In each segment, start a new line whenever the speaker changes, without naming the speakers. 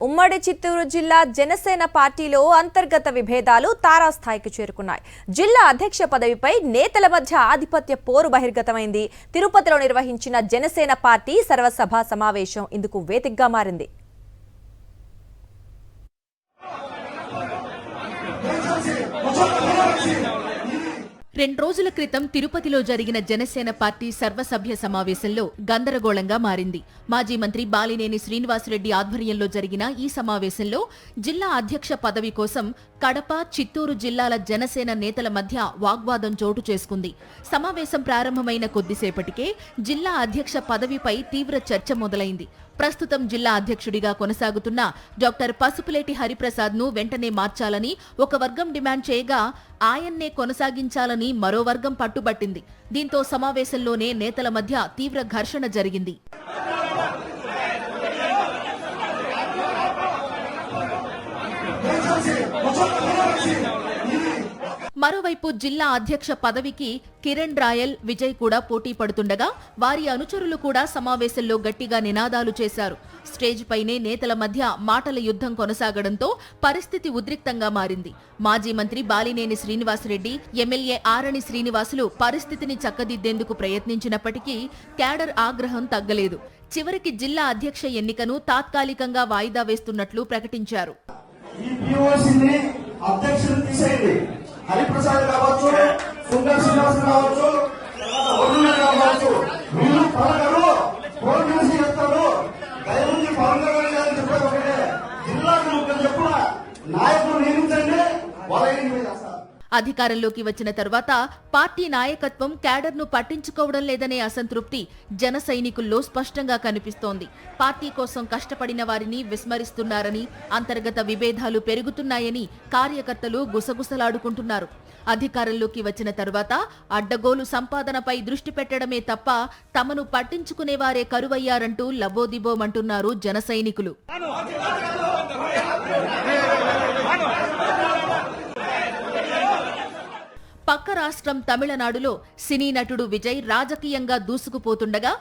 ఉమ్మడి చిత్తూరు జిల్లా జనసేన పార్టీలో అంతర్గత విభేదాలు తారాస్థాయికి చేరుకున్నాయి. జిల్లా అధ్యక్ష పదవిపై నేతల మధ్య ఆధిపత్య పోరు బహిర్గతమైంది. తిరుపతిలో నిర్వహించిన జనసేన పార్టీ సర్వసభ సమావేశం ఇందుకు వేదికగా మారింది.
రెండు రోజుల క్రితం తిరుపతిలో జరిగిన జనసేన పార్టీ సర్వసభ్య సమావేశంలో గందరగోళంగా మారింది. మాజీ మంత్రి బాలినేని శ్రీనివాసరెడ్డి ఆధ్వర్యంలో జరిగిన ఈ సమావేశంలో జిల్లా అధ్యక్ష పదవి కోసం కడప, చిత్తూరు జిల్లాల జనసేన నేతల మధ్య వాగ్వాదం చోటు చేసుకుంది. సమావేశం ప్రారంభమైన కొద్దిసేపటికే జిల్లా అధ్యక్ష పదవిపై తీవ్ర చర్చ మొదలైంది. ప్రస్తుతం జిల్లా అధ్యక్షుడిగా కొనసాగుతున్న డాక్టర్ పసుపులేటి హరిప్రసాద్ ను వెంటనే మార్చాలని ఒక వర్గం డిమాండ్ చేయగా, ఆయన్నే కొనసాగించాలని మరో వర్గం పట్టుబట్టింది. దీంతో సమావేశంలోనే నేతల మధ్య తీవ్ర ఘర్షణ జరిగింది. మరోవైపు జిల్లా అధ్యక్ష పదవికి కిరణ్ రాయల్, విజయ్ కూడా పోటీ పడుతుండగా వారి అనుచరులు కూడా సమావేశంలో గట్టిగా నినాదాలు చేశారు. స్టేజ్ పైనే నేతల మధ్య మాటల యుద్ధం కొనసాగడంతో పరిస్థితి ఉద్రిక్తంగా మారింది. మాజీ మంత్రి బాలినేని శ్రీనివాసరెడ్డి, ఎమ్మెల్యే ఆరణి శ్రీనివాసులు పరిస్థితిని చక్కదిద్దేందుకు ప్రయత్నించినప్పటికీ క్యాడర్ ఆగ్రహం తగ్గలేదు. చివరికి జిల్లా అధ్యక్ష ఎన్నికను తాత్కాలికంగా వాయిదా వేస్తున్నట్లు ప్రకటించారు.
హరిప్రసాద్ కావచ్చు, సుందర్ శ్రీనివాస్ కావచ్చు, కావచ్చు, వీళ్ళు పలకరు, పోటీ చేస్తారు. దయచేసి పవన్ కళ్యాణ్ గారిని చెప్పేది ఒకటే, జిల్లాకు ముఖ్యం చెప్పున నాయకులు నియమించండి, వాళ్ళ
అధికారంలోకి వచ్చిన తర్వాత పార్టీ నాయకత్వం క్యాడర్ను పట్టించుకోవడం లేదనే అసంతృప్తి జన సైనికుల్లో స్పష్టంగా కనిపిస్తోంది. పార్టీ కోసం కష్టపడిన వారిని విస్మరిస్తున్నారని, అంతర్గత విభేదాలు పెరుగుతున్నాయని కార్యకర్తలు గుసగుసలాడుకుంటున్నారు. అధికారంలోకి వచ్చిన తర్వాత అడ్డగోలు సంపాదనపై దృష్టి పెట్టడమే తప్ప తమను పట్టించుకునేవారే కరువయ్యారంటూ లబోదిబోమంటున్నారు జన సైనికులు. పక్క రాష్ట్రం తమిళనాడులో సినీ నటుడు విజయ్ రాజకీయంగా దూసుకుపోతుండగా,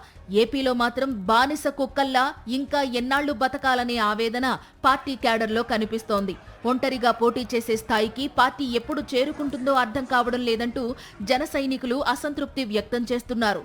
ఏపీలో మాత్రం బానిస కుక్కల్లా ఇంకా ఎన్నాళ్లు బతకాలనే ఆవేదన పార్టీ క్యాడర్లో కనిపిస్తోంది. ఒంటరిగా పోటీ చేసే స్థాయికి పార్టీ ఎప్పుడు చేరుకుంటుందో అర్థం కావడం లేదంటూ జన సైనికులు అసంతృప్తి వ్యక్తం చేస్తున్నారు.